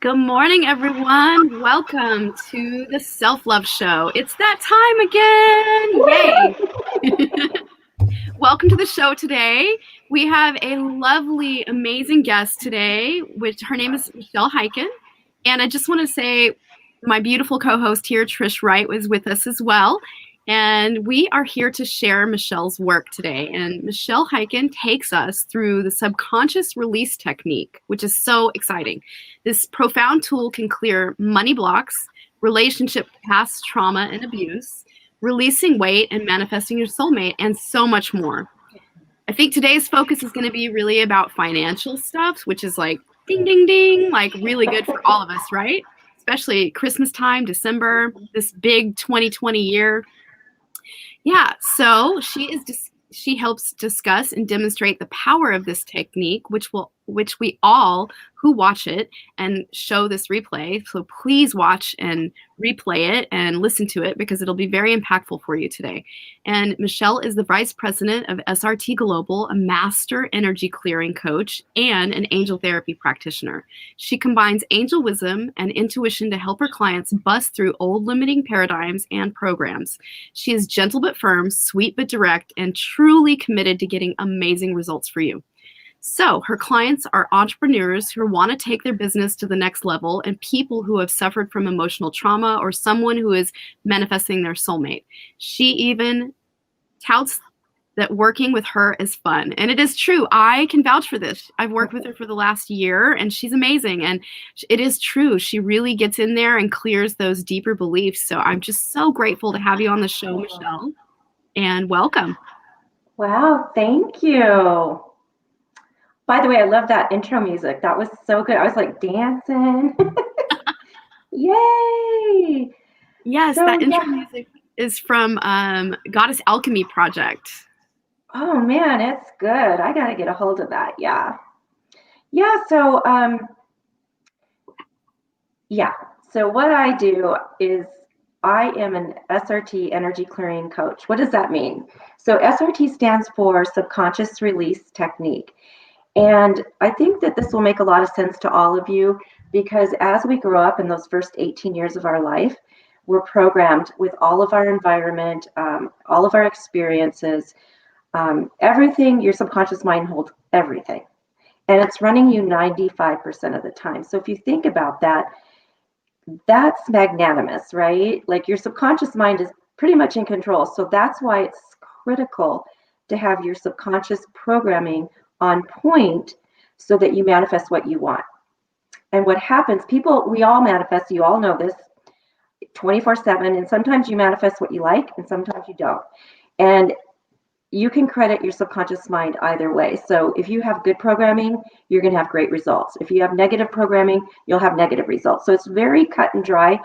Good morning, everyone. Welcome to the Self-Love Show. It's that time again. Yay. Welcome to the show today. We have a lovely, amazing guest today, which her name is Michelle Hyken. And I just want to say my beautiful co-host here, Trish Wright, was with us as well. And we are here to share Michelle's work today. And Michelle Hyken takes us through the subconscious release technique, which is so exciting. This profound tool can clear money blocks, relationship past trauma and abuse, releasing weight and manifesting your soulmate, and so much more. I think today's focus is going to be really about financial stuff, which is like ding, ding, ding, like really good for all of us, right? Especially Christmas time, December, this big 2020 year. Yeah, so she helps discuss and demonstrate the power of this technique, which we all who watch it and show this replay. So please watch and replay it and listen to it because it'll be very impactful for you today. And Michelle is the Vice President of SRT Global, a master energy clearing coach, and an angel therapy practitioner. She combines angel wisdom and intuition to help her clients bust through old limiting paradigms and programs. She is gentle but firm, sweet but direct, and truly committed to getting amazing results for you. So her clients are entrepreneurs who want to take their business to the next level and people who have suffered from emotional trauma or someone who is manifesting their soulmate. She even touts that working with her is fun. And it is true. I can vouch for this. I've worked with her for the last year and she's amazing. And it is true. She really gets in there and clears those deeper beliefs. So I'm just so grateful to have you on the show, Michelle, and welcome. Wow, thank you. By the way, I love that intro music. That was so good. I was like dancing. Yay! Yes, so, that intro music is from Goddess Alchemy Project. Oh man, it's good. I got to get a hold of that. Yeah. So what I do is I am an SRT energy clearing coach. What does that mean? So SRT stands for subconscious release technique. And I think that this will make a lot of sense to all of you because as we grow up in those first 18 years of our life, we're programmed with all of our environment, all of our experiences, everything. Your subconscious mind holds everything. And it's running you 95% of the time. So if you think about that, that's magnanimous, right? Like your subconscious mind is pretty much in control. So that's why it's critical to have your subconscious programming on point so that you manifest what you want. And what happens, we all manifest, you all know this, 24/7, and sometimes you manifest what you like and sometimes you don't. And you can credit your subconscious mind either way. So if you have good programming, you're going to have great results. If you have negative programming, you'll have negative results. So it's very cut and dry.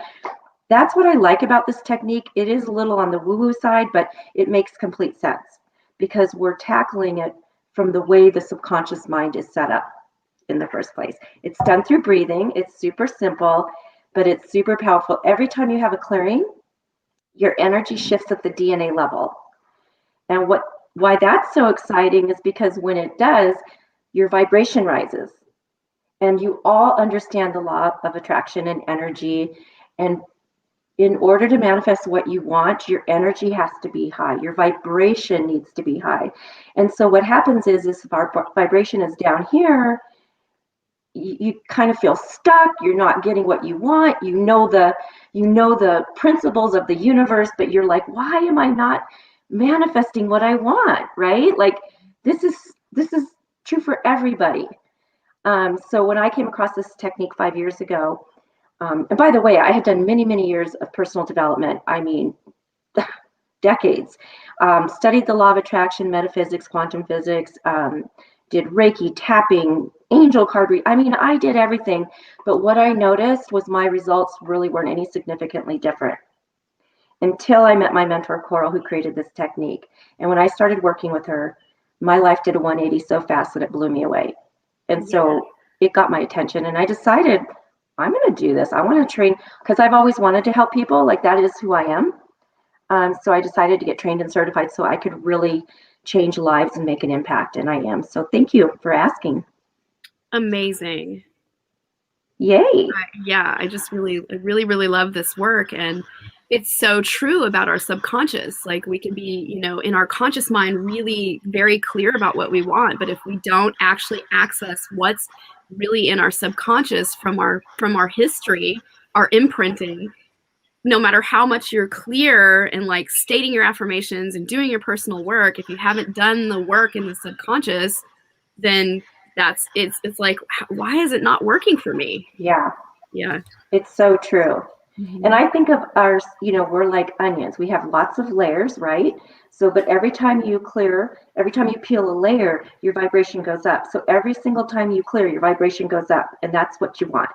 That's what I like about this technique. It is a little on the woo-woo side, but it makes complete sense because we're tackling it from the way the subconscious mind is set up in the first place. It's done through breathing. It's super simple, but it's super powerful. Every time you have a clearing, your energy shifts at the DNA level. And why that's so exciting is because when it does, your vibration rises. And you all understand the law of attraction and energy. And in order to manifest what you want, your energy has to be high. Your vibration needs to be high. And so what happens is if our vibration is down here, you kind of feel stuck. You're not getting what you want. You know the principles of the universe, but you're like, why am I not manifesting what I want, right? Like this is true for everybody. So when I came across this technique 5 years ago, and by the way, I had done many, many years of personal development. I mean, decades. Studied the law of attraction, metaphysics, quantum physics, did Reiki, tapping, angel card reading. I mean, I did everything. But what I noticed was my results really weren't any significantly different until I met my mentor, Coral, who created this technique. And when I started working with her, my life did a 180 so fast that it blew me away. And so it got my attention. And I decided, I'm going to do this. I want to train because I've always wanted to help people. Like that is who I am. So I decided to get trained and certified so I could really change lives and make an impact. And I am. So thank you for asking. Amazing. Yay. Yeah, I just really love this work. And it's so true about our subconscious. Like we can be, in our conscious mind, really very clear about what we want. But if we don't actually access what's really in our subconscious from our history, our imprinting, no matter how much you're clear and like stating your affirmations and doing your personal work, if you haven't done the work in the subconscious, then it's like, why is it not working for me? Yeah, Yeah. it's so true. And Mhm. I think of ours, we're like onions. We have lots of layers, right? So, but every time you peel a layer, your vibration goes up. So every single time you clear, your vibration goes up, and that's what you want.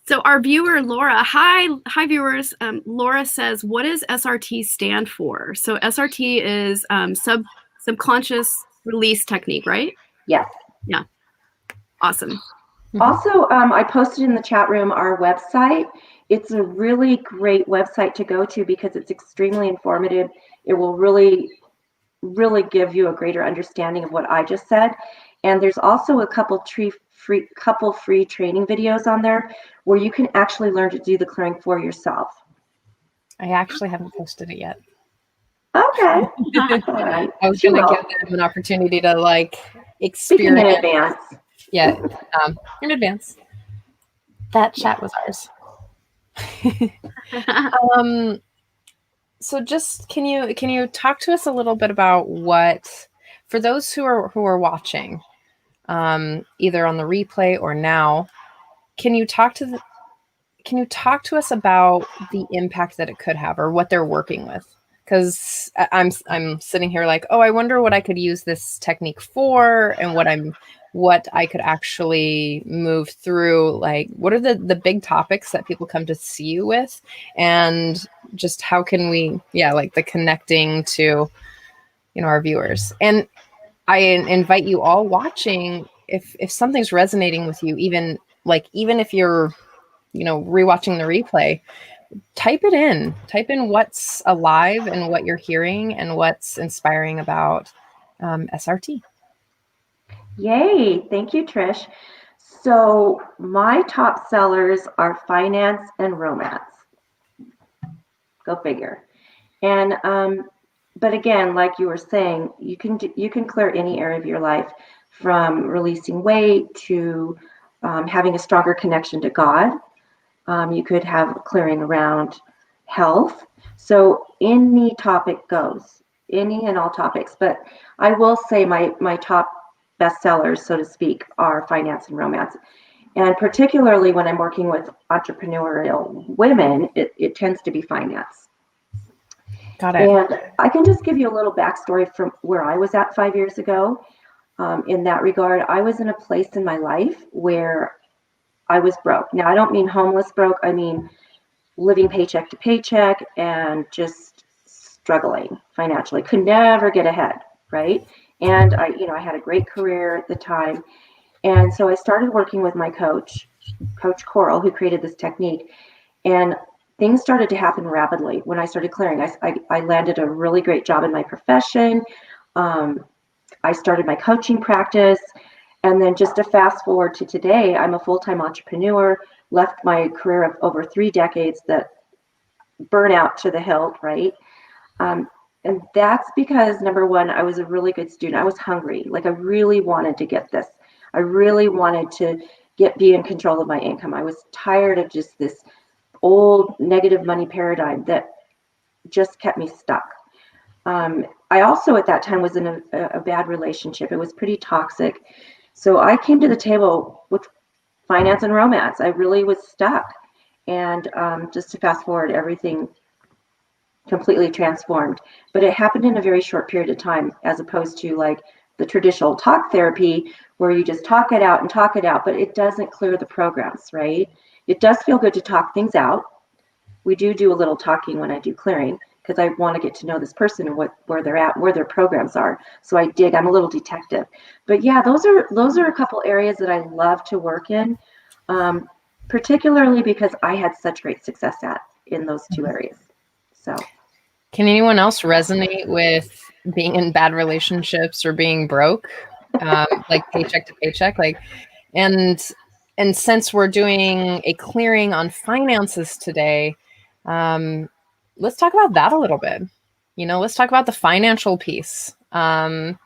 So our viewer Laura, hi viewers. Laura says, "What does SRT stand for?" So SRT is subconscious release technique, right? Yes. Yeah, awesome. Also, I posted in the chat room our website. It's a really great website to go to because it's extremely informative. It will really give you a greater understanding of what I just said. And there's also a couple free training videos on there where you can actually learn to do the clearing for yourself. I actually haven't posted it yet. Okay. All right. I was going to give them an opportunity to like Speaking in experience. advance. Yeah, in advance. That chat was ours. So just can you talk to us a little bit about what, for those who are watching, either on the replay or now, can you talk to us about the impact that it could have or what they're working with? Because I'm sitting here like, oh, I wonder what I could use this technique for, and what I could actually move through. Like, what are the big topics that people come to see you with, and just how can we, like the connecting to, our viewers. And I invite you all watching, if something's resonating with you, even if you're rewatching the replay, type in what's alive and what you're hearing and what's inspiring about SRT. Yay. Thank you, Trish. So my top sellers are finance and romance. Go figure. And but again, like you were saying, you can clear any area of your life, from releasing weight to having a stronger connection to God. You could have clearing around health. So any topic goes, any and all topics. But I will say my top bestsellers, so to speak, are finance and romance. And particularly when I'm working with entrepreneurial women, it tends to be finance. Got it. And I can just give you a little backstory from where I was at 5 years ago. In that regard, I was in a place in my life where I was broke. Now, I don't mean homeless broke. I mean living paycheck to paycheck and just struggling financially. Could never get ahead, right? And I had a great career at the time. And so I started working with my coach, Coach Coral, who created this technique. And things started to happen rapidly when I started clearing. I landed a really great job in my profession. I started my coaching practice. And then just to fast forward to today, I'm a full-time entrepreneur, left my career of over 3 decades that burnout to the hilt, right? And that's because, number one, I was a really good student. I was hungry. Like I really wanted to get this. I really wanted to be in control of my income. I was tired of just this old negative money paradigm that just kept me stuck. I also at that time was in a bad relationship. It was pretty toxic. So I came to the table with finance and romance. I really was stuck. And just to fast forward, everything completely transformed. But it happened in a very short period of time, as opposed to like the traditional talk therapy where you just talk it out, but it doesn't clear the programs, right? It does feel good to talk things out. We do a little talking when I do clearing because I want to get to know this person and where they're at, where their programs are. So I dig. I'm a little detective. But yeah, those are a couple areas that I love to work in, particularly because I had such great success in those two areas. So, can anyone else resonate with being in bad relationships or being broke, like paycheck to paycheck, like, and and since we're doing a clearing on finances today, let's talk about that a little bit. Let's talk about the financial piece. I'll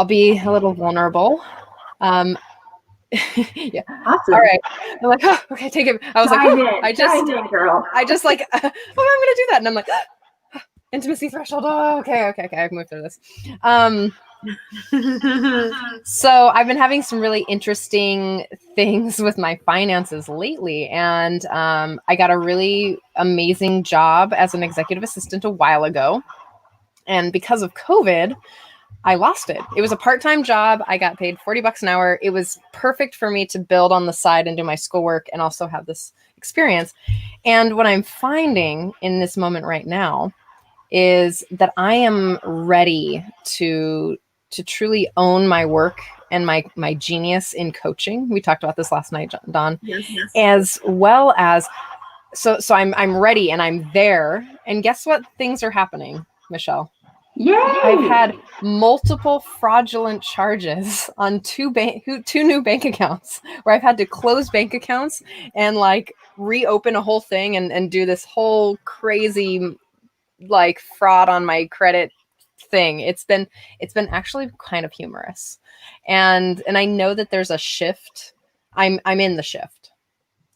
be a little vulnerable. Yeah. Awesome. All right. I'm like, oh, okay, take it. I was Dive like, in, I just, dive in, girl. I just like, oh, I'm gonna do that, and I'm like, intimacy threshold. Oh, okay. I've moved through this. So I've been having some really interesting things with my finances lately, and I got a really amazing job as an executive assistant a while ago, and because of COVID, I lost it. It was a part-time job. I got paid $40 an hour. It was perfect for me to build on the side and do my schoolwork and also have this experience. And what I'm finding in this moment right now is that I am ready to truly own my work and my genius in coaching. We talked about this last night, Dawn. Yes. As well as so I'm ready and I'm there. And guess what things are happening, Michelle? Yay! I've had multiple fraudulent charges on two new bank accounts where I've had to close bank accounts and like reopen a whole thing and do this whole crazy like fraud on my credit thing. It's been actually kind of humorous. And I know that there's a shift. I'm in the shift.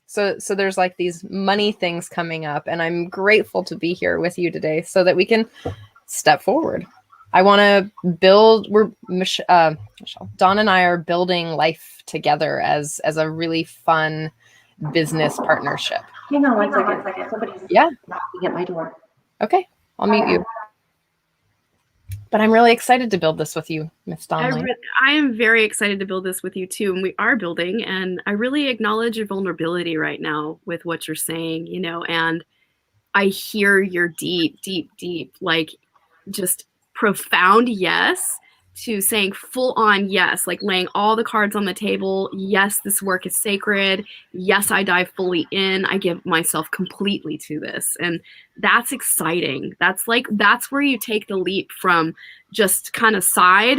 So there's like these money things coming up, and I'm grateful to be here with you today so that we can step forward. I want to build. Michelle, Dawn and I are building life together as a really fun business partnership. Hang on one second. Somebody's knocking at my door. Okay, I'll mute you. But I'm really excited to build this with you, Miss Dawn. I am very excited to build this with you too, and we are building. And I really acknowledge your vulnerability right now with what you're saying, and I hear your deep, like just profound yes to saying full on yes, like laying all the cards on the table. Yes, this work is sacred. Yes, I dive fully in. I give myself completely to this. And that's exciting. That's where you take the leap from just kind of side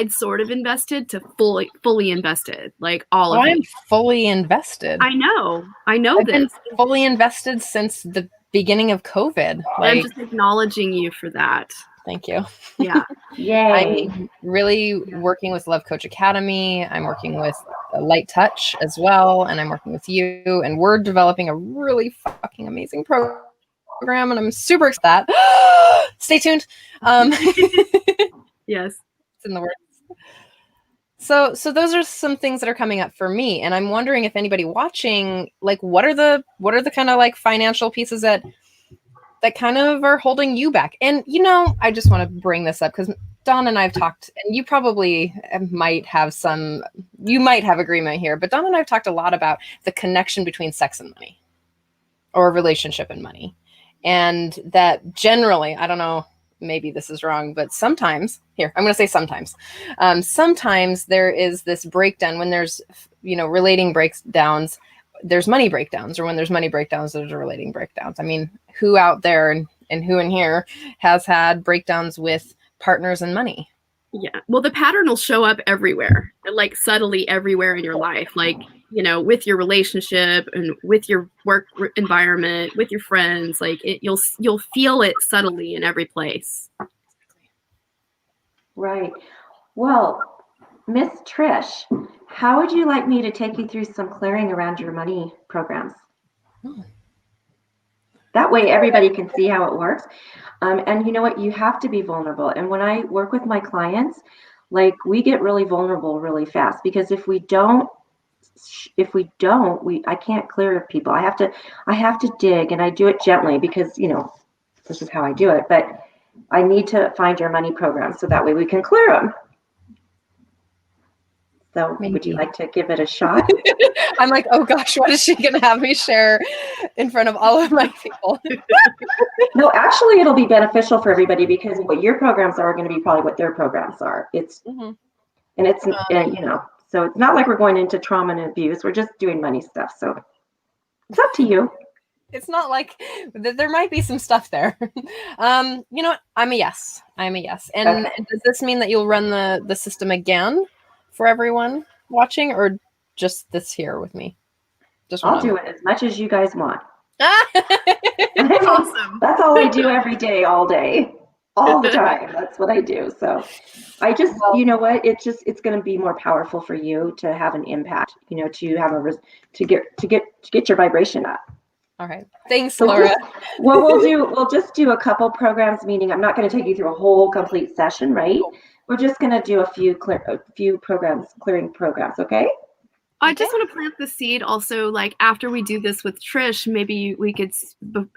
sort of invested to fully invested, like all of it. I'm fully invested. I know I've this. been fully invested since the beginning of COVID. I'm just acknowledging you for that. Thank you. Yeah. Yay. I'm really working with Love Coach Academy. I'm working with Light Touch as well. And I'm working with you. And we're developing a really fucking amazing program. And I'm super excited. Stay tuned. Yes. It's in the works. So those are some things that are coming up for me. And I'm wondering if anybody watching, like, what are the kind of like financial pieces that kind of are holding you back? And, I just want to bring this up because Dawn and I have talked, and you probably might have agreement here, but Dawn and I have talked a lot about the connection between sex and money, or relationship and money. And that generally, I don't know, maybe this is wrong, but sometimes there is this breakdown when there's, relating breakdowns. There's money breakdowns, or when there's money breakdowns, there's relating breakdowns. I mean, who out there and who in here has had breakdowns with partners and money? Yeah. Well, the pattern will show up everywhere, like subtly everywhere in your life, like, with your relationship and with your work environment, with your friends, like you'll feel it subtly in every place. Right. Well, Miss Trish, how would you like me to take you through some clearing around your money programs? That way everybody can see how it works. And you know what? You have to be vulnerable. And when I work with my clients, like, we get really vulnerable really fast, because if we don't, I can't clear people. I have to dig, and I do it gently because, this is how I do it. But I need to find your money program so that way we can clear them. So would you like to give it a shot? I'm like, oh gosh, what is she going to have me share in front of all of my people? No, actually, it'll be beneficial for everybody, because what your programs are going to be probably what their programs are. It's, and it's, so it's not like we're going into trauma and abuse. We're just doing money stuff. So it's up to you. It's not like there might be some stuff there. You know what? I'm a yes. And Okay. does this mean that you'll run the system again for everyone? watching, or just this here with me? Just I'll one do it as much as you guys want. Awesome. That's all I do every day, all day, all the time. That's what I do. So I just, Well, you know what? It's going to be more powerful for you to have an impact, to have to get your vibration up. all right. Thanks, So Laura. what we'll just do a couple programs, meaning I'm not going to take you through a whole complete session, right? We're just going to do a few clearing programs, okay? I just want to plant the seed also, like after we do this with Trish, maybe we could,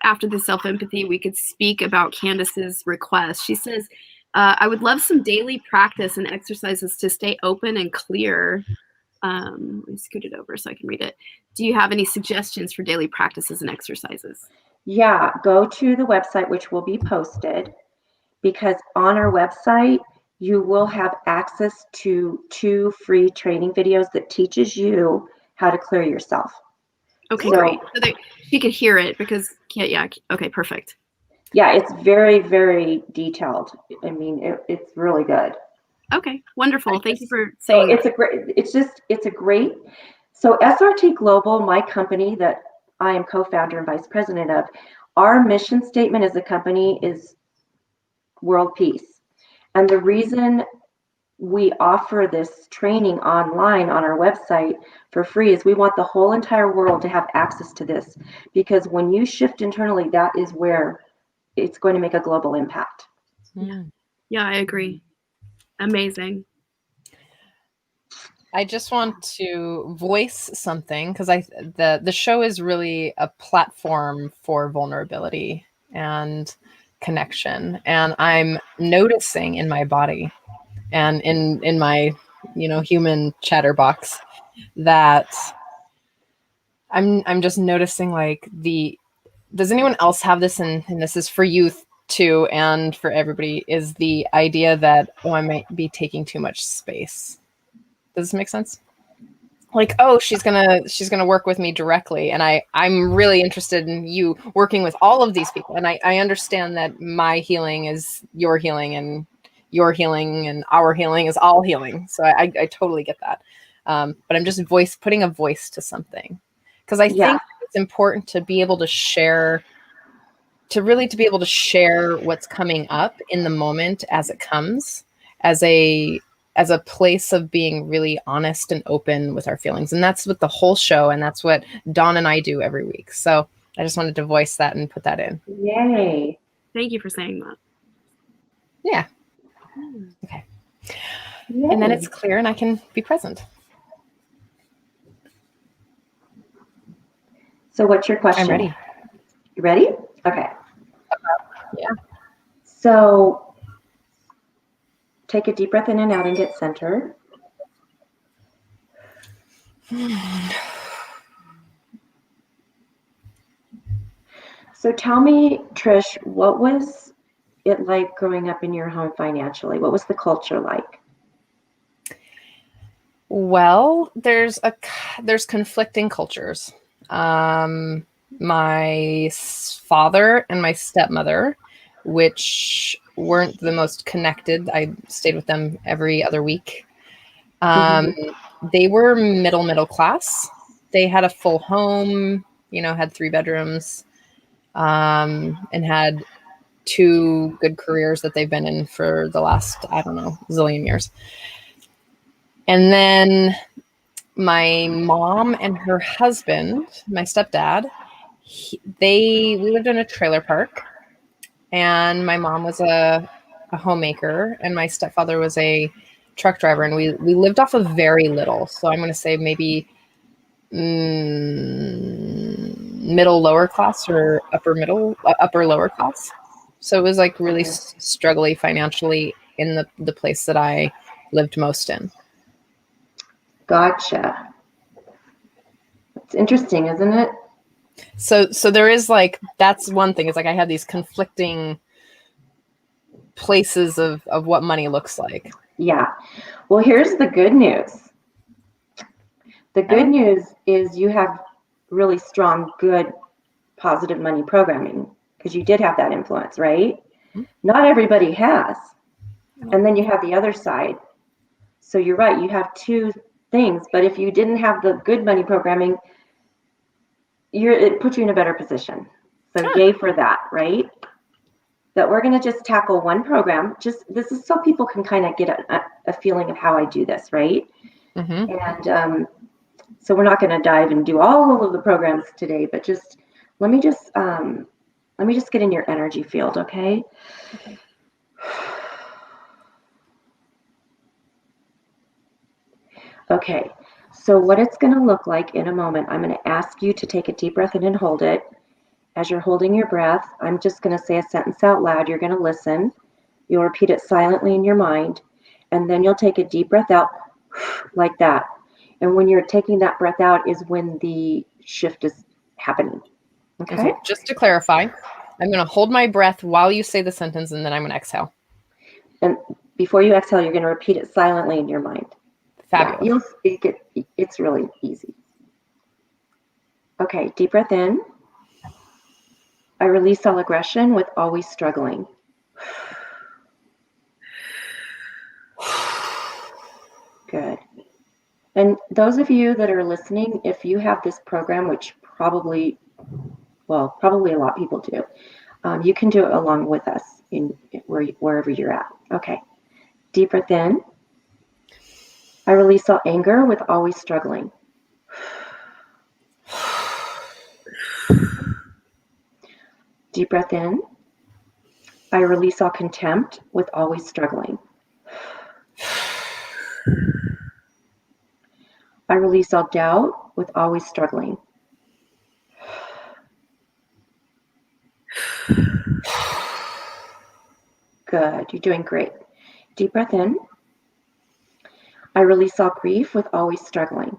after the self-empathy, we could speak about Candace's request. She says, I would love some daily practice and exercises to stay open and clear. Let me scoot it over so I can read it. Do you have any suggestions for daily practices and exercises? Yeah, go to the website, which will be posted, because on our website, you will have access to 2 free training videos that teaches you how to clear yourself. Okay, So, great. So that she could hear it because, yeah, okay, perfect. yeah, it's very, very detailed. I mean, it's really good. Okay, wonderful. Thank you for So saying it's that. a great, so SRT Global, my company that I am co-founder and vice president of, our mission statement as a company is world peace. And the reason we offer this training online on our website for free is we want the whole entire world to have access to this, because when you shift internally, that is where it's going to make a global impact. Yeah, I agree. Amazing. I just want to voice something because the show is really a platform for vulnerability and connection, and I'm noticing in my body and in my human chatterbox that I'm just noticing like does anyone else have this, and this is for youth too and for everybody, is the idea that, oh, I might be taking too much space. Does this make sense? Like, oh, she's gonna work with me directly, and I'm really interested in you working with all of these people, and I understand that my healing is your healing, and your healing and our healing is all healing, so I totally get that. But I'm just putting a voice to something, because I think it's important to be able to share, to be able to share what's coming up in the moment as it comes, as a place of being really honest and open with our feelings. And that's what the whole show, and that's what Dawn and I do every week. So I just wanted to voice that and put that in. Yay. Thank you for saying that. Yeah. Okay. Yay. And then it's clear and I can be present. So what's your question? I'm ready. You ready? Okay. Yeah. So take a deep breath in and out and get centered. So tell me, Trish, what was it like growing up in your home financially? What was the culture like? Well, there's conflicting cultures. My father and my stepmother, which weren't the most connected, I stayed with them every other week. They were middle class. They had a full home, had 3 bedrooms, and had 2 good careers that they've been in for the last, I don't know, zillion years. And then my mom and her husband, my stepdad, we lived in a trailer park, and my mom was a homemaker, and my stepfather was a truck driver, and we lived off of very little. So I'm going to say maybe middle lower class, or upper lower class. So it was like really struggly financially in the place that I lived most in. Gotcha. It's interesting, isn't it? So there is like, that's one thing. It's like I have these conflicting places of what money looks like. Yeah. Well, here's the good news. The good news is you have really strong, good, positive money programming, because you did have that influence, right? Mm-hmm. Not everybody has. And then you have the other side. So you're right. You have 2 things. But if you didn't have the good money programming, it puts you in a better position. So yay for that, right? But we're going to just tackle one program. This is so people can kind of get a feeling of how I do this, right? Mm-hmm. And so we're not going to dive and do all of the programs today, but just let me just get in your energy field, okay? Okay, so what it's going to look like in a moment, I'm going to ask you to take a deep breath in and hold it. As you're holding your breath, I'm just going to say a sentence out loud. You're going to listen. You'll repeat it silently in your mind, and then you'll take a deep breath out like that. And when you're taking that breath out is when the shift is happening. Okay? So just to clarify, I'm going to hold my breath while you say the sentence, and then I'm going to exhale. And before you exhale, you're going to repeat it silently in your mind. Fabulous. Yeah, you'll speak it. It's really easy. Okay, deep breath in. I release all aggression with always struggling. Good. And those of you that are listening, if you have this program, which probably a lot of people do, you can do it along with us wherever you're at. Okay. Deep breath in. I release all anger with always struggling. Deep breath in. I release all contempt with always struggling. I release all doubt with always struggling. Good. You're doing great. Deep breath in. I release all grief with always struggling.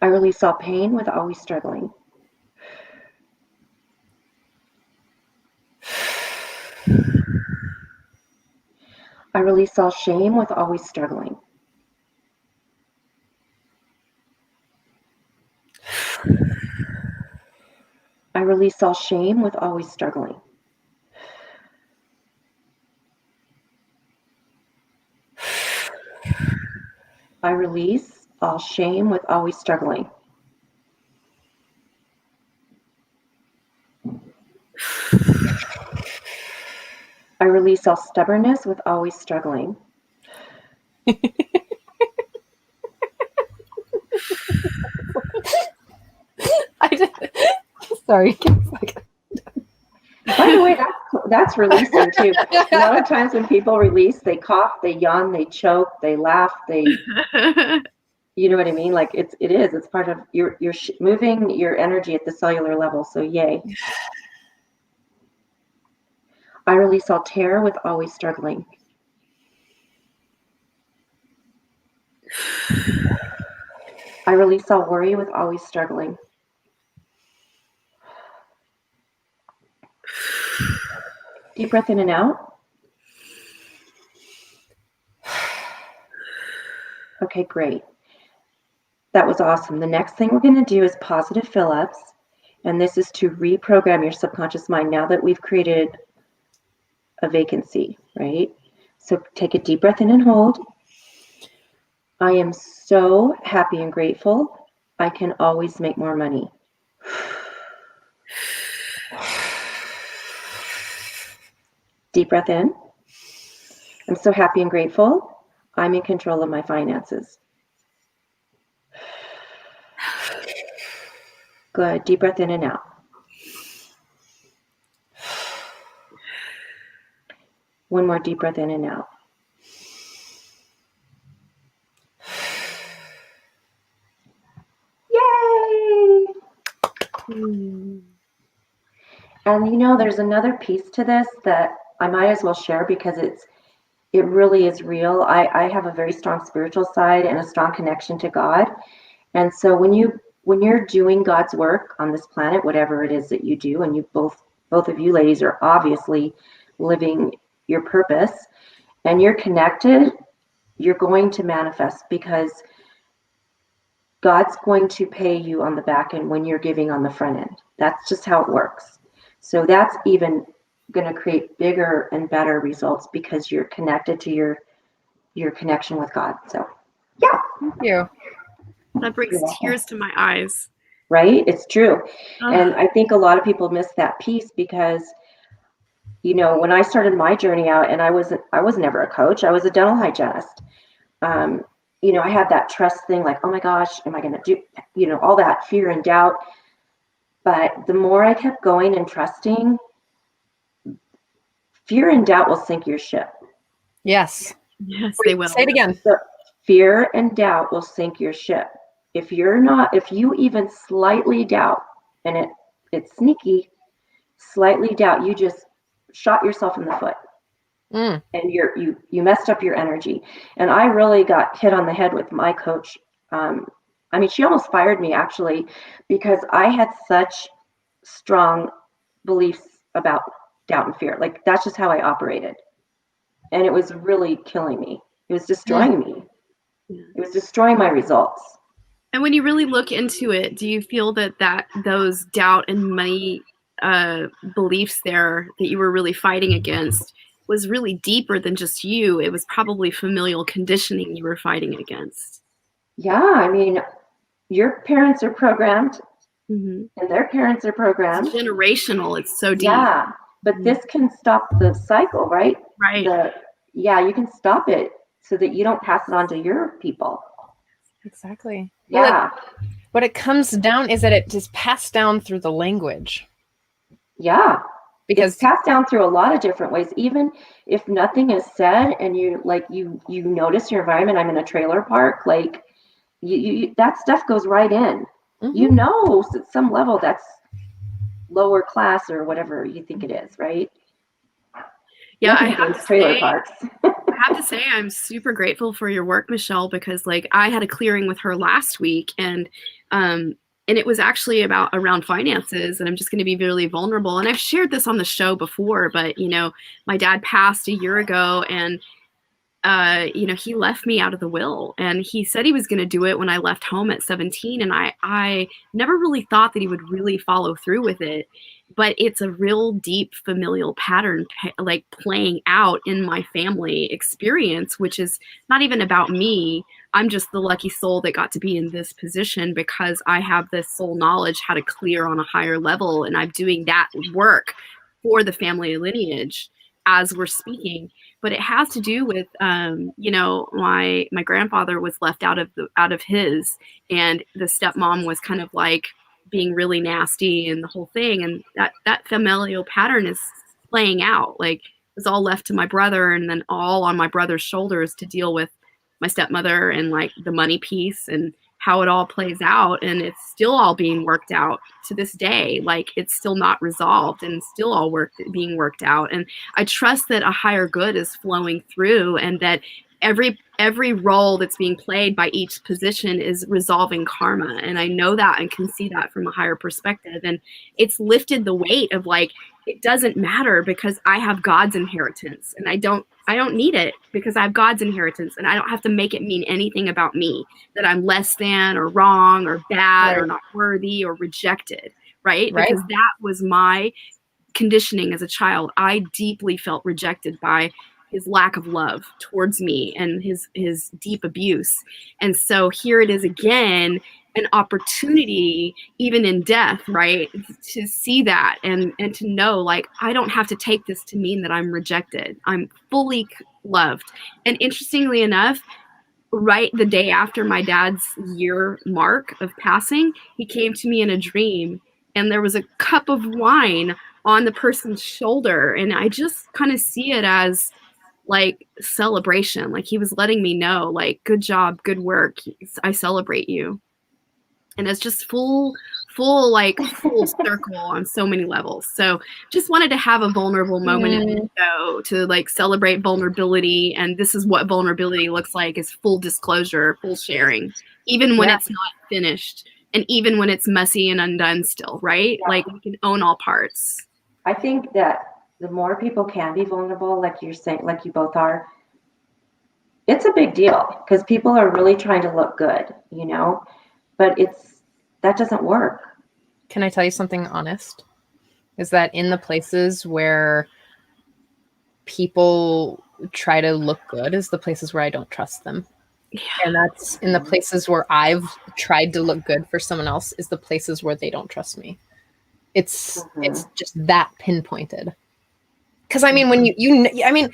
I release all pain with always struggling. I release all shame with always struggling. I release all shame with always struggling. I release all shame with always struggling. I release all stubbornness with always struggling. Sorry. By the way, that's releasing too. A lot of times when people release, they cough, they yawn, they choke, they laugh, you know what I mean? Like it is. It's part of you're moving your energy at the cellular level. So yay. I release all terror with always struggling. I release all worry with always struggling. Deep breath in and out. Okay, great. That was awesome. The next thing we're going to do is positive fill-ups. And this is to reprogram your subconscious mind now that we've created a vacancy, right? So take a deep breath in and hold. I am so happy and grateful. I can always make more money. Deep breath in. I'm so happy and grateful. I'm in control of my finances. Good. Deep breath in and out. One more deep breath in and out. Yay! And there's another piece to this that I might as well share because it really is real. I have a very strong spiritual side and a strong connection to God. And so when you're doing God's work on this planet, whatever it is that you do, and you both of you ladies are obviously living your purpose and you're connected, you're going to manifest because God's going to pay you on the back end when you're giving on the front end. That's just how it works. So that's even going to create bigger and better results because you're connected to your connection with God. So, yeah. Thank you. That brings tears to my eyes. Right? It's true. Ugh. And I think a lot of people miss that piece because, you know, when I started my journey out, and I was never a coach, I was a dental hygienist. You know, I had that trust thing, like, oh my gosh, am I going to do, you know, all that fear and doubt. But the more I kept going and trusting, fear and doubt will sink your ship. Yes. Yes, they will. Say it again. So fear and doubt will sink your ship. If you even slightly doubt, and it's sneaky, slightly doubt, you just shot yourself in the foot. And you messed up your energy. And I really got hit on the head with my coach. I mean, she almost fired me actually, because I had such strong beliefs about doubt and fear. Like, that's just how I operated. And it was really killing me. It was destroying me. It was destroying my results. And when you really look into it, do you feel that those doubt and money beliefs there that you were really fighting against was really deeper than just you? It was probably familial conditioning you were fighting against. Yeah, I mean, your parents are programmed, Mm-hmm. and their parents are programmed. It's generational. It's so deep. Yeah, but this can stop the cycle, right? Right. You can stop it so that you don't pass it on to your people. Exactly. Yeah. Well, what it comes down is that it is passed down through the language. Yeah. Because it's passed down through a lot of different ways. Even if nothing is said, and you notice your environment. I'm in a trailer park. Like, you that stuff goes right in. Mm-hmm. You know, at some level, that's lower class or whatever you think it is, right? Yeah, I have to trailer say, parks. I have to say, I'm super grateful for your work, Michelle, because like I had a clearing with her last week, and it was actually around finances, and I'm just going to be really vulnerable. And I've shared this on the show before, but you know, my dad passed a year ago, and you know, he left me out of the will, and he said he was going to do it when I left home at 17, and I never really thought that he would really follow through with it. But it's a real deep familial pattern like playing out in my family experience, which is not even about me. I'm just the lucky soul that got to be in this position because I have this soul knowledge how to clear on a higher level, and I'm doing that work for the family lineage as we're speaking. But it has to do with you know, my grandfather was left out of his, and the stepmom was kind of like being really nasty and the whole thing, and that familial pattern is playing out. Like, it was all left to my brother, and then all on my brother's shoulders to deal with my stepmother and like the money piece and how it all plays out. And it's still all being worked out to this day. Like, it's still not resolved and still all being worked out. And I trust that a higher good is flowing through, and that every role that's being played by each position is resolving karma. And I know that and can see that from a higher perspective. And it's lifted the weight of like, it doesn't matter because I have God's inheritance, and I don't need it because I have God's inheritance, and I don't have to make it mean anything about me, that I'm less than or wrong or bad or not worthy or rejected. Right? Because that was my conditioning as a child. I deeply felt rejected by his lack of love towards me and his deep abuse. And so here it is again, an opportunity, even in death, right, to see that and to know, like, I don't have to take this to mean that I'm rejected. I'm fully loved. And interestingly enough, right the day after my dad's year mark of passing, he came to me in a dream, and there was a cup of wine on the person's shoulder. And I just kind of see it as like celebration. Like, he was letting me know, like, good job, good work. I celebrate you. And it's just full circle on so many levels. So just wanted to have a vulnerable moment in the show to like celebrate vulnerability. And this is what vulnerability looks like, is full disclosure, full sharing, even when it's not finished, and even when it's messy and undone still, right? Yeah. Like, we can own all parts. I think that the more people can be vulnerable, like you're saying, like you both are, it's a big deal, because people are really trying to look good, you know, but that doesn't work. Can I tell you something honest? Is that in the places where people try to look good is the places where I don't trust them. Yeah. And that's in the places where I've tried to look good for someone else is the places where they don't trust me. It's just that pinpointed. Because I mean, when I mean,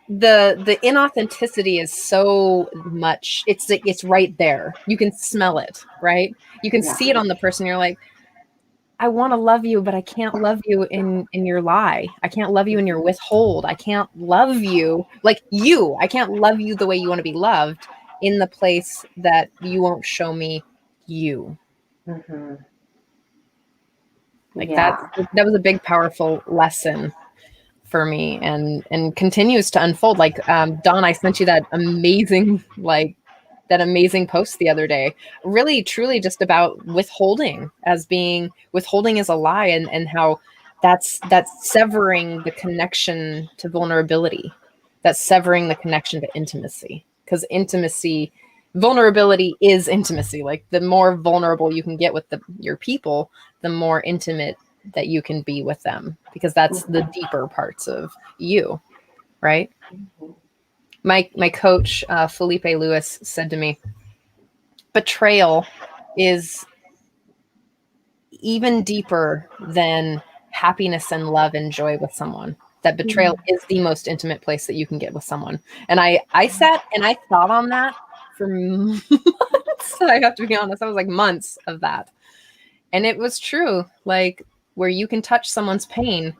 the inauthenticity is so much. It's right there. You can smell it, right? You can see it on the person. You're like, I want to love you, but I can't love you in your lie. I can't love you in your withhold. I can't love you like you. I can't love you the way you want to be loved in the place that you won't show me you. Like that was a big, powerful lesson for me and continues to unfold. Like, Dawn, I sent you that amazing post the other day, really truly just about withholding as a lie and how that's severing the connection to vulnerability, that's severing the connection to intimacy, because vulnerability is intimacy. Like the more vulnerable you can get with your people, the more intimate that you can be with them, because that's the deeper parts of you, right? My coach, Felipe Lewis, said to me, betrayal is even deeper than happiness and love and joy with someone. That betrayal is the most intimate place that you can get with someone. And I sat and I thought on that for months. I have to be honest. I was like months of that. And it was true. Like, where you can touch someone's pain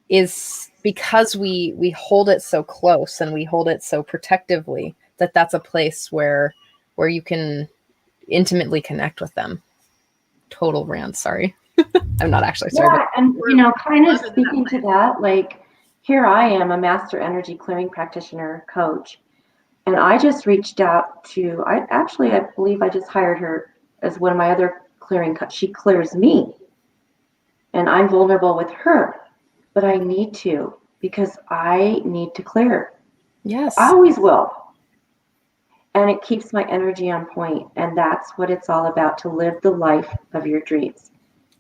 is because we hold it so close and we hold it so protectively that's a place where you can intimately connect with them. Total rant, sorry. I'm not actually sorry. Yeah, and kind of speaking to that, like here I am, a master energy clearing practitioner coach, and I just reached out to, I believe I just hired her as one of my other clearing, she clears me. And I'm vulnerable with her, but I need to, because I need to clear. Yes. I always will. And it keeps my energy on point. And that's what it's all about, to live the life of your dreams.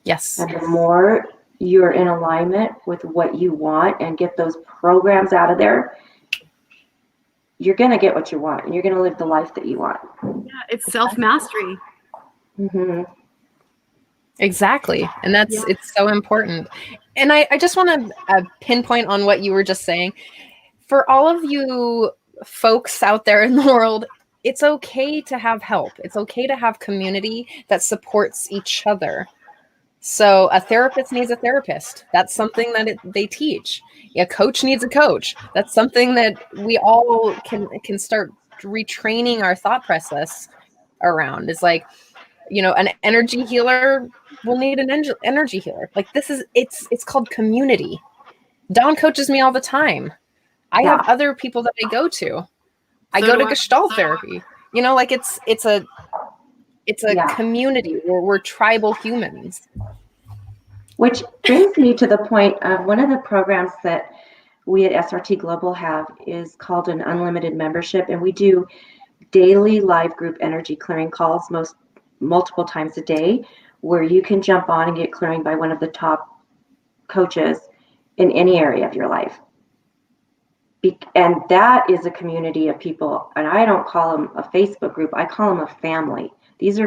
Yes. And the more you're in alignment with what you want and get those programs out of there, you're going to get what you want and you're going to live the life that you want. Yeah, it's self-mastery. Exactly. And it's so important. And I just want to pinpoint on what you were just saying. For all of you folks out there in the world, it's okay to have help. It's okay to have community that supports each other. So a therapist needs a therapist. That's something that they teach. A coach needs a coach. That's something that we all can start retraining our thought process around. It's like, an energy healer will need an energy healer. Like it's called community. Dawn coaches me all the time. I have other people that I go to. I go to Gestalt therapy. Like it's a community where we're tribal humans. Which brings me to the point of one of the programs that we at SRT Global have is called an unlimited membership, and we do daily live group energy clearing calls multiple times a day, where you can jump on and get clearing by one of the top coaches in any area of your life. And that is a community of people, and I don't call them a Facebook group, I call them a family. These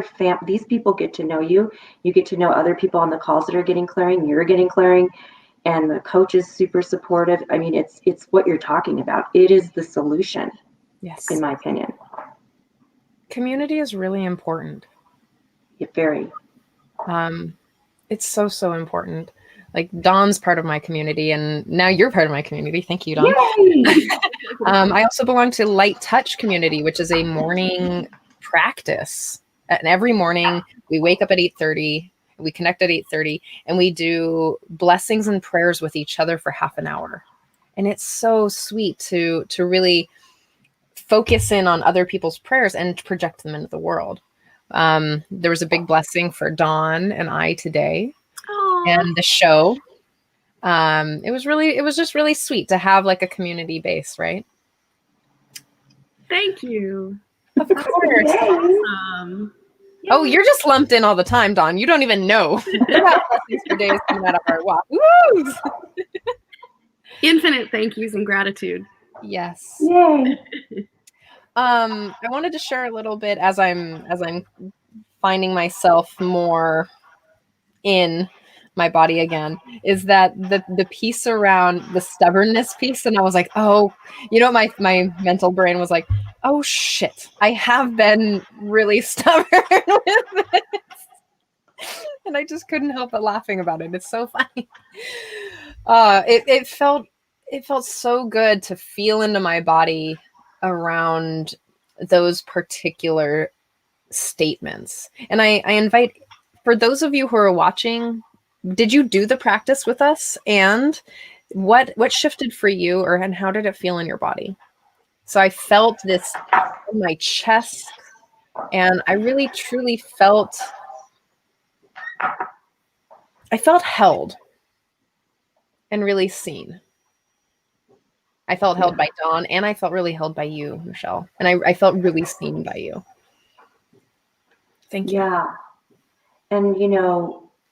people get to know you. You get to know other people on the calls that are getting clearing. You're getting clearing, and the coach is super supportive. I mean, it's what you're talking about. It is the solution. Yes, in my opinion. Community is really important. Very. It's so important. Like Dawn's part of my community, and now you're part of my community. Thank you, Dawn. I also belong to Light Touch Community, which is a morning practice. And every morning we wake up at 8:30, we connect at 8:30, and we do blessings and prayers with each other for half an hour. And it's so sweet to really focus in on other people's prayers and project them into the world. There was a big blessing for Dawn and I today. Aww. And the show. It was just really sweet to have like a community base, right? Thank you. Of course. Awesome. Oh, you're just lumped in all the time, Dawn. You don't even know. We have blessings for days coming out of our walk. Woo! Infinite thank yous and gratitude. Yes. Yay. I wanted to share a little bit as I'm finding myself more in my body again, is that the piece around the stubbornness piece. And I was like, oh, my mental brain was like, oh shit, I have been really stubborn with it. And I just couldn't help but laughing about it. It's so funny. It felt so good to feel into my body around those particular statements. And I invite, for those of you who are watching, did you do the practice with us? And what shifted for you, and how did it feel in your body? So I felt this in my chest, and I really truly felt held and really seen. I felt held by Dawn, and I felt really held by you, Michelle. And I felt really seen by you. Thank you. Yeah. And,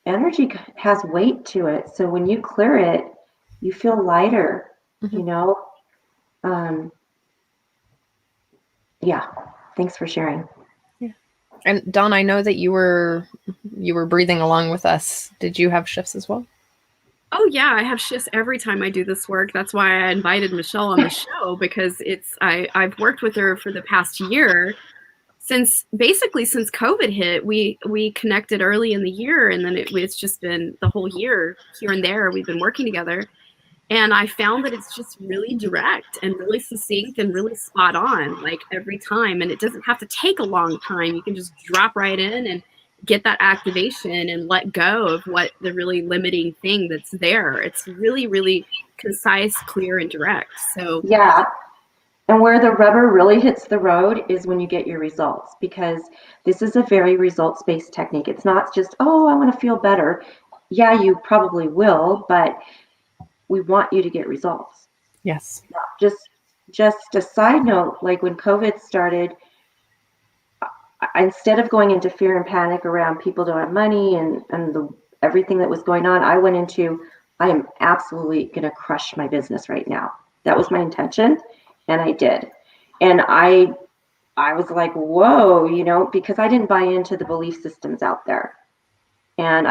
energy has weight to it. So when you clear it, you feel lighter, Yeah. Thanks for sharing. Yeah. And Dawn, I know that you were breathing along with us. Did you have shifts as well? Oh yeah, I have shifts every time I do this work. That's why I invited Michelle on the show, because I've worked with her for the past year. Since COVID hit, we connected early in the year, and then it's just been the whole year here and there. We've been working together, and I found that it's just really direct and really succinct and really spot on, like every time. And it doesn't have to take a long time. You can just drop right in and get that activation and let go of what the really limiting thing that's there. It's really, really concise, clear, and direct. So yeah. And where the rubber really hits the road is when you get your results, because this is a very results-based technique. It's not just, oh, I want to feel better. Yeah, you probably will, but we want you to get results. Yes. Just a side note, like when COVID started, instead of going into fear and panic around people don't have money and everything that was going on, I went into, I am absolutely going to crush my business right now. That was my intention. And I did. And I was like, whoa, because I didn't buy into the belief systems out there. And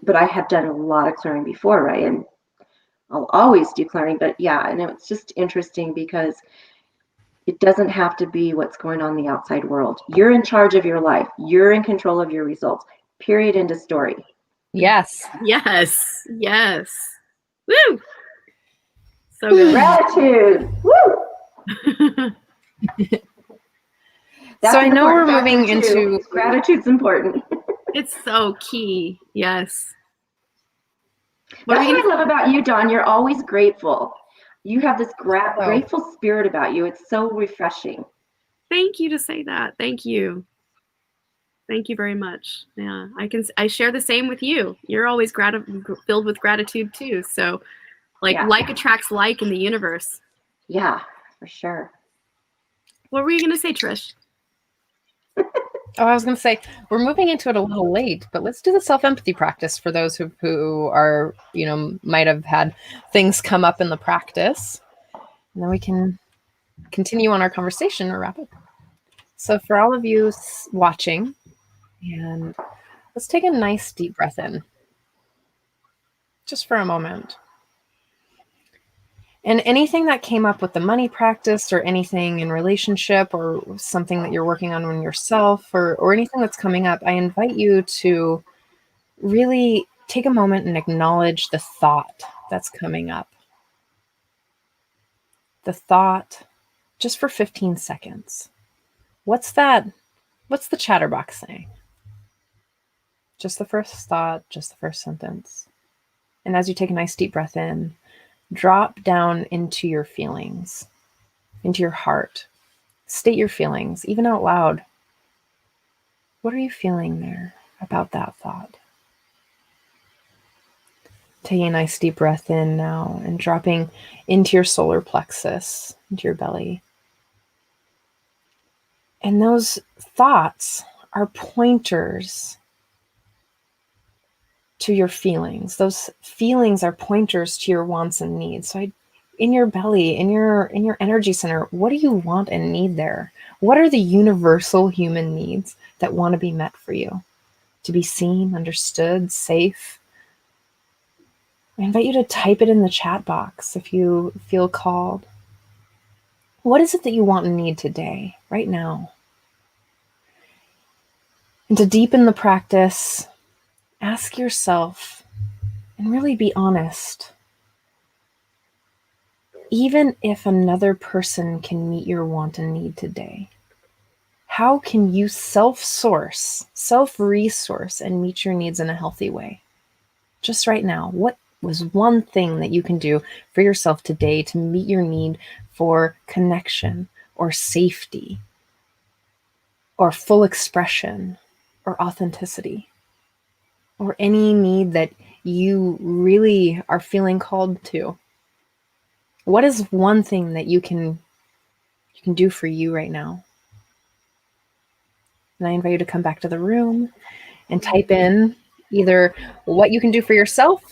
but I have done a lot of clearing before, right? And I'll always do clearing, but yeah, and it's just interesting because it doesn't have to be what's going on in the outside world. You're in charge of your life. You're in control of your results. Period. End of story. Yes. Yes. Yes. Woo! So good. Gratitude. Woo! So I know we're moving into gratitude's important. It's so key. Yes. That's what I love about you, Dawn. You're always grateful. You have this grateful spirit about you. It's so refreshing. Thank you to say that. Thank you. Thank you very much. Yeah, I share the same with you. You're always filled with gratitude too. So like attracts like in the universe. Yeah, for sure. What were you going to say, Trish? Oh, I was going to say, we're moving into it a little late, but let's do the self-empathy practice for those who are, might have had things come up in the practice. And then we can continue on our conversation or wrap up. So for all of you watching, and let's take a nice deep breath in. Just for a moment. And anything that came up with the money practice or anything in relationship or something that you're working on in yourself or anything that's coming up, I invite you to really take a moment and acknowledge the thought that's coming up. The thought, just for 15 seconds. What's that? What's the chatterbox saying? Just the first thought, just the first sentence. And as you take a nice deep breath in, drop down into your feelings, into your heart. State your feelings, even out loud. What are you feeling there about that thought? Taking a nice deep breath in now and dropping into your solar plexus, into your belly. And those thoughts are pointers to your feelings. Those feelings are pointers to your wants and needs. So in your belly, in your energy center, what do you want and need there? What are the universal human needs that want to be met for you? To be seen, understood, safe. I invite you to type it in the chat box if you feel called. What is it that you want and need today, right now? And to deepen the practice, ask yourself and really be honest. Even if another person can meet your want and need today, how can you self-source, self-resource, and meet your needs in a healthy way? Just right now, what was one thing that you can do for yourself today to meet your need for connection or safety or full expression or authenticity or any need that you really are feeling called to? What is one thing that you can do for you right now? And I invite you to come back to the room and type in either what you can do for yourself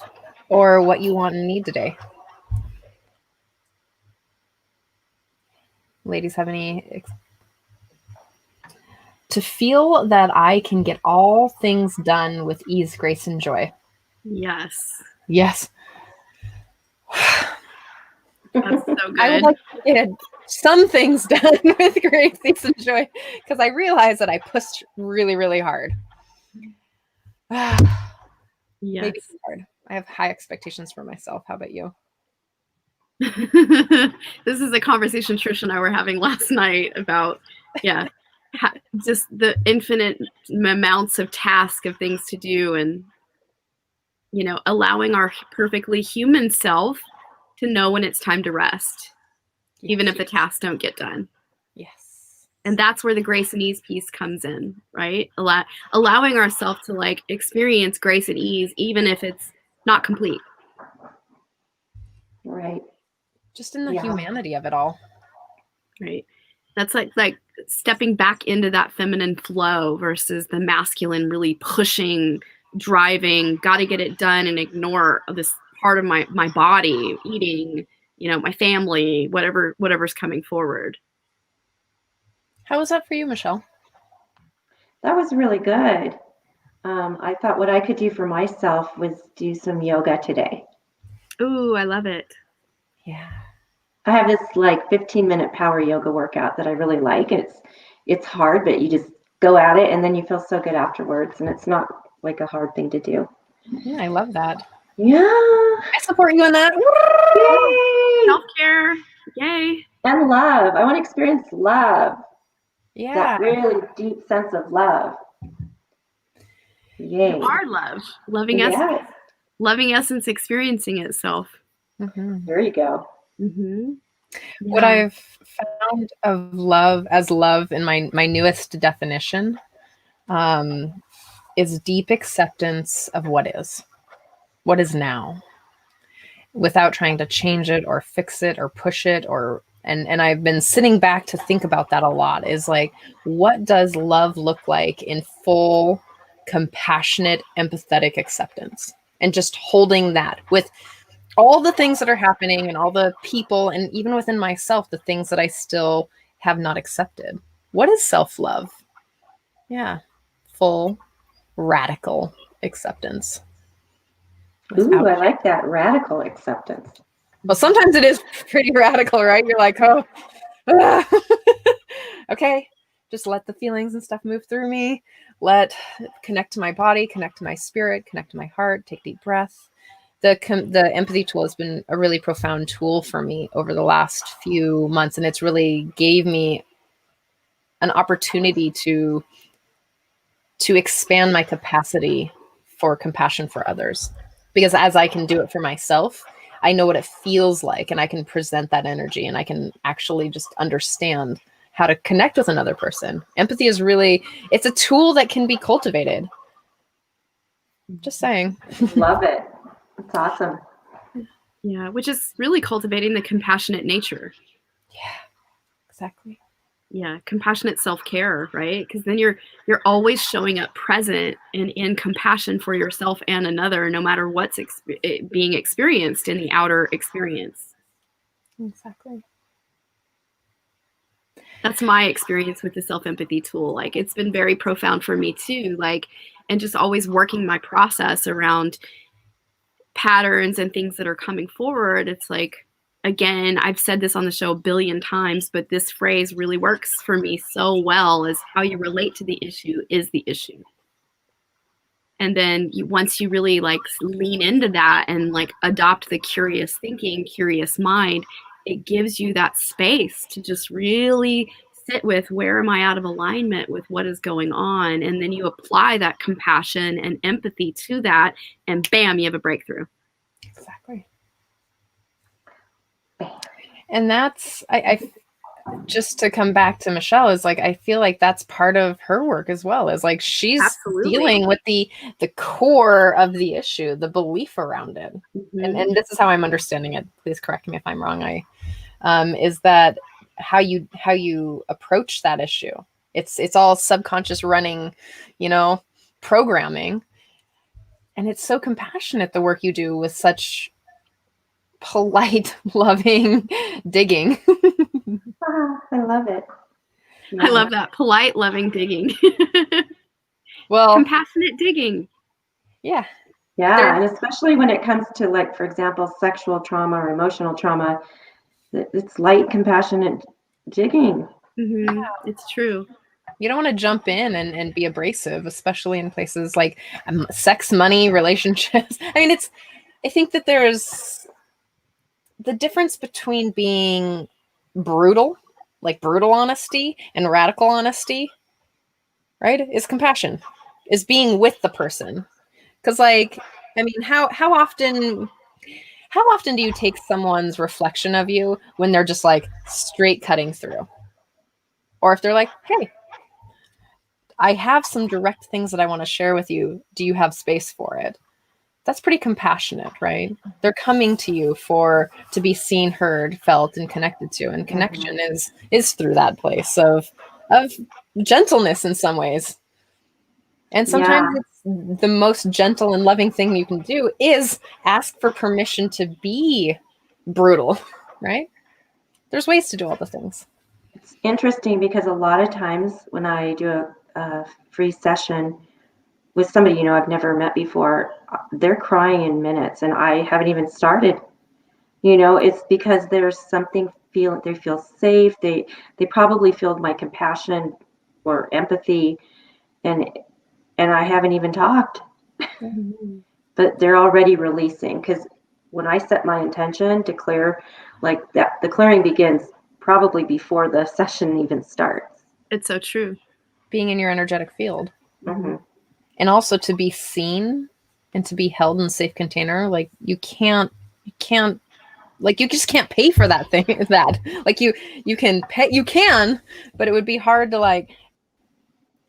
or what you want and need today. Ladies, have any? To feel that I can get all things done with ease, grace, and joy. Yes. Yes. That's so good. I would like to get some things done with grace, ease, and joy because I realize that I pushed really, really hard. Yes. Maybe it's hard. I have high expectations for myself. How about you? This is a conversation Trish and I were having last night about, just the infinite amounts of tasks of things to do, and allowing our perfectly human self to know when it's time to rest, even if the tasks don't get done. Yes. And that's where the grace and ease piece comes in, right? Allowing ourselves to experience grace and ease, even if it's not complete. Right. Just in the humanity of it all. Right. That's like stepping back into that feminine flow versus the masculine really pushing, driving, got to get it done and ignore this part of my body, eating, my family, whatever's coming forward. How was that for you, Michelle? That was really good. I thought what I could do for myself was do some yoga today. Ooh, I love it. Yeah. I have this 15-minute power yoga workout that I really like. It's hard, but you just go at it and then you feel so good afterwards, and it's not like a hard thing to do. Yeah, I love that. Yeah. I support you in that. Yay! Self-care. Yay. And love. I want to experience love. Yeah. That really deep sense of love. Yay. You are love. Loving essence. Loving essence experiencing itself. Mm-hmm. There you go. Mm-hmm. Yeah. What I've found of love as love in my newest definition is deep acceptance of what is now, without trying to change it or fix it or push it and I've been sitting back to think about that a lot, is what does love look like in full, compassionate, empathetic acceptance, and just holding that with all the things that are happening and all the people, and even within myself, the things that I still have not accepted. What is self-love? Yeah. Full, radical acceptance. Ooh, I like that, radical acceptance. Well, sometimes it is pretty radical, right? You're like, okay, just let the feelings and stuff move through me. Connect to my body, connect to my spirit, connect to my heart, take deep breath. The empathy tool has been a really profound tool for me over the last few months, and it's really gave me an opportunity to expand my capacity for compassion for others. Because as I can do it for myself, I know what it feels like, and I can present that energy, and I can actually just understand how to connect with another person. Empathy is it's a tool that can be cultivated. Just saying. Love it. It's awesome. Yeah, which is really cultivating the compassionate nature. Yeah, exactly. Yeah, compassionate self-care, right? Because then you're always showing up present and in compassion for yourself and another, no matter what's being experienced in the outer experience. Exactly. That's my experience with the self-empathy tool. Like, it's been very profound for me too. Like, and just always working my process around patterns and things that are coming forward. It's like, again, I've said this on the show a billion times, but this phrase really works for me so well, is how you relate to the issue is the issue. And then once you really like lean into that and like adopt the curious thinking, curious mind, it gives you that space to just really sit with, where am I out of alignment with what is going on? And then you apply that compassion and empathy to that, and bam, you have a breakthrough. Exactly. And that's, I just to come back to Michelle, is like, I feel like that's part of her work as well, is like she's Absolutely. dealing with the core of the issue, the belief around it. Mm-hmm. And this is how I'm understanding it. Please correct me if I'm wrong. Is that how you approach that issue? It's all subconscious running, programming. And it's so compassionate, the work you do, with such polite, loving digging. I love it. Yeah. I love that. Polite, loving digging. Well, compassionate digging. Yeah. Yeah. And especially when it comes to, like, for example, sexual trauma or emotional trauma, it's light, compassionate digging. Mm-hmm. It's true. You don't want to jump in and be abrasive, especially in places like sex, money, relationships. I mean, I think that there's the difference between being brutal, like brutal honesty, and radical honesty, right? Is compassion, is being with the person. Because, like, I mean, how often do you take someone's reflection of you when they're just like straight cutting through? Or if they're like, hey, I have some direct things that I want to share with you. Do you have space for it? That's pretty compassionate, right? They're coming to you to be seen, heard, felt, and connected to. And connection is through that place of gentleness in some ways. And sometimes it's the most gentle and loving thing you can do is ask for permission to be brutal, right? There's ways to do all the things. It's interesting because a lot of times when I do a free session with somebody, I've never met before, they're crying in minutes and I haven't even started. It's because there's something they feel safe. They probably feel my compassion or empathy, and I haven't even talked. Mm-hmm. But they're already releasing, because when I set my intention to clear, like that, the clearing begins probably before the session even starts. It's so true. Being in your energetic field. Mm-hmm. And also to be seen and to be held in a safe container. Like you can't, like you just can't pay for that thing. Like you can pay, but it would be hard to, like,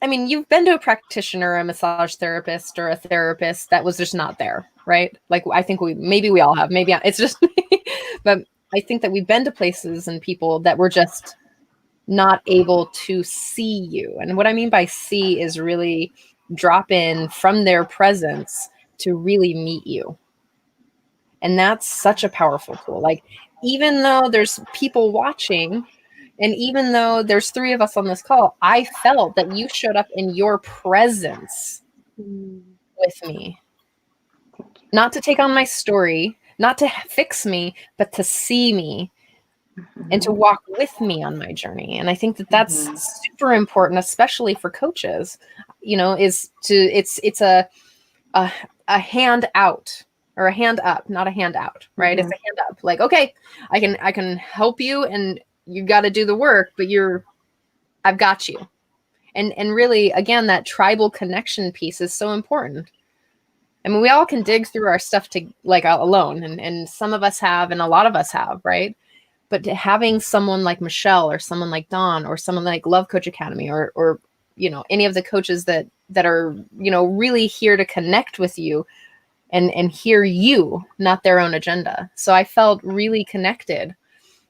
I mean, you've been to a practitioner, a massage therapist, or a therapist that was just not there, right? Like, I think we all have, maybe it's just me, but I think that we've been to places and people that were just not able to see you. And what I mean by see is really drop in from their presence to really meet you. And that's such a powerful tool. Like, even though there's people watching, and even though there's 3 of us on this call, I felt that you showed up in your presence with me. Not to take on my story, not to fix me, but to see me and to walk with me on my journey. And I think that that's super important, especially for coaches, it's a hand out or a hand up, not a hand out, right? It's a hand up. Like, okay, I can help you, and you got to do the work, but I've got you. And really, again, that tribal connection piece is so important. I mean, we all can dig through our stuff to, like, alone, and some of us have, and a lot of us have, right? But having someone like Michelle or someone like Dawn or someone like Love Coach Academy or any of the coaches that are, really here to connect with you and hear you, not their own agenda. So I felt really connected.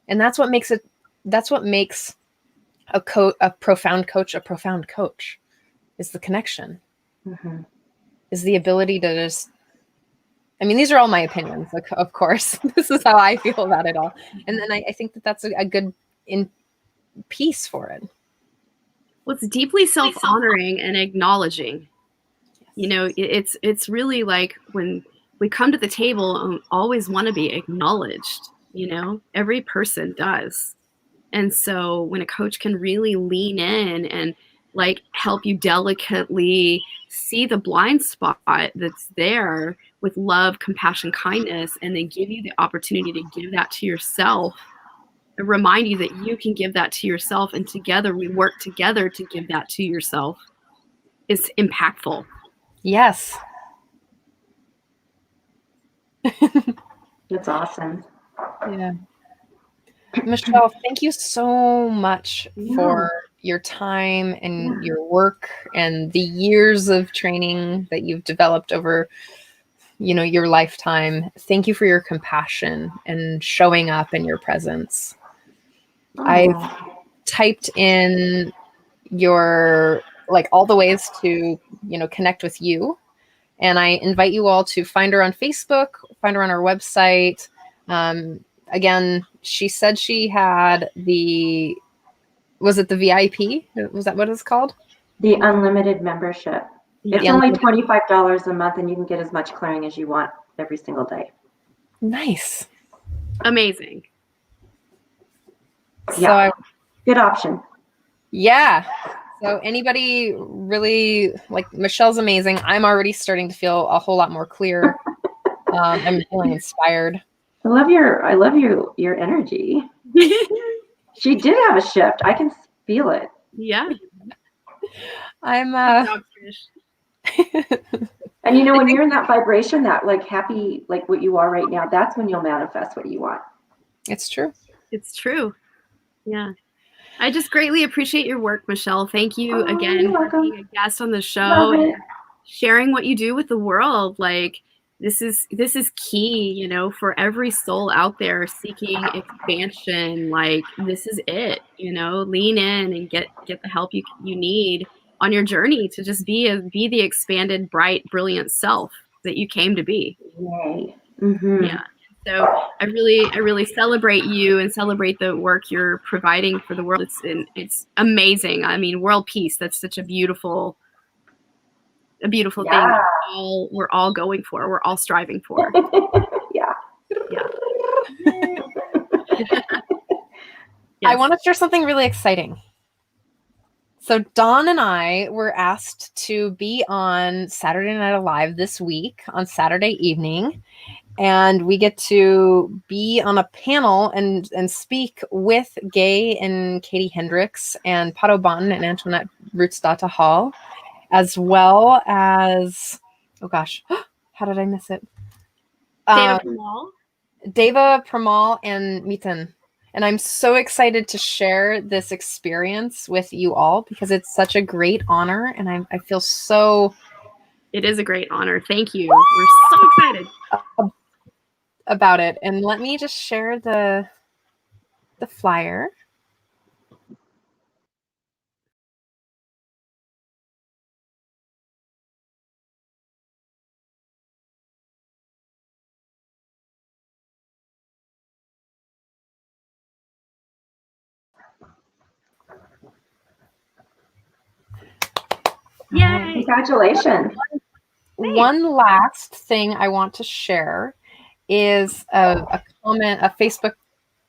And that's what makes a profound coach is the connection, is the ability to just, I mean, these are all my opinions, of course. This is how I feel about it all. And then I think that that's a good piece for it. Well, it's deeply self-honoring and acknowledging. You know, it's really like when we come to the table and always want to be acknowledged, you know, every person does. And so when a coach can really lean in and like help you delicately see the blind spot that's there with love, compassion, kindness, and then give you the opportunity to give that to yourself, and remind you that you can give that to yourself, and together we work together to give that to yourself, is impactful. Yes. That's awesome. Yeah. Michelle, thank you so much for your time and your work and the years of training that you've developed over, you know, your lifetime. Thank you for your compassion and showing up in your presence. I've typed in your, like, all the ways to, you know, connect with you. And I invite you all to find her on Facebook, find her on our website. Again, she said she had was it the VIP? Was that what it's called? The unlimited membership. It's only $25 a month, and you can get as much clearing as you want every single day. Nice. Amazing. Yeah. So good option. Yeah. So anybody really, like, Michelle's amazing. I'm already starting to feel a whole lot more clear. I'm feeling inspired. I love your energy. She did have a shift. I can feel it. Yeah. I'm and you know, when you're in that vibration, that like happy, like what you are right now, that's when you'll manifest what you want. It's true. It's true. Yeah. I just greatly appreciate your work, Michelle. Thank you again for being a guest on the show and sharing what you do with the world. Like, this is key, you know, for every soul out there seeking expansion. Like, this is it, you know, lean in and get the help you need on your journey to just be the expanded, bright, brilliant self that you came to be. Yay. Yeah. So I really celebrate you and celebrate the work you're providing for the world. It's amazing. I mean, world peace, that's such a beautiful thing that we're all going for. We're all striving for. Yeah. Yes. I want to share something really exciting. So Dawn and I were asked to be on Saturday Night Live this week on Saturday evening. And we get to be on a panel and speak with Gay and Katie Hendricks and Pato Bon and Antoinette Rootsdata Hall, as well as, oh gosh, how did I miss it? Deva Pramal and Miten. And I'm so excited to share this experience with you all because it's such a great honor. And I feel so... It is a great honor. Thank you. We're so excited about it. And let me just share the flyer. Yay! Congratulations. One last thing I want to share is a comment, a Facebook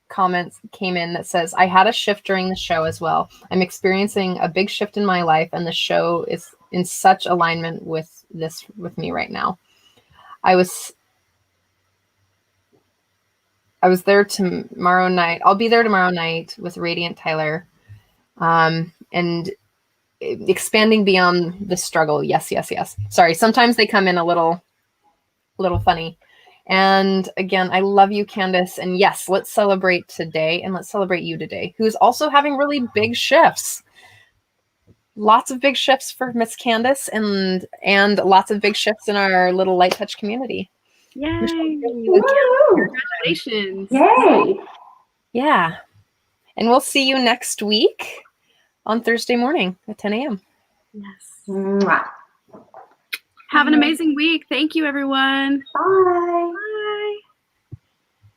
comment came in that says, I had a shift during the show as well. I'm experiencing a big shift in my life, and the show is in such alignment with me right now. I was there tomorrow night. I'll be there tomorrow night with Radiant Tyler. And expanding beyond the struggle. Yes. Sorry. Sometimes they come in a little funny. And again, I love you, Candace. And yes, let's celebrate today, and let's celebrate you today, who's also having really big shifts. Lots of big shifts for Miss Candace, and lots of big shifts in our little light touch community. Yay! Congratulations! Yay! Yeah. And we'll see you next week. on Thursday morning at 10 a.m. Yes. Mwah. Have an amazing week. Thank you, everyone. Bye.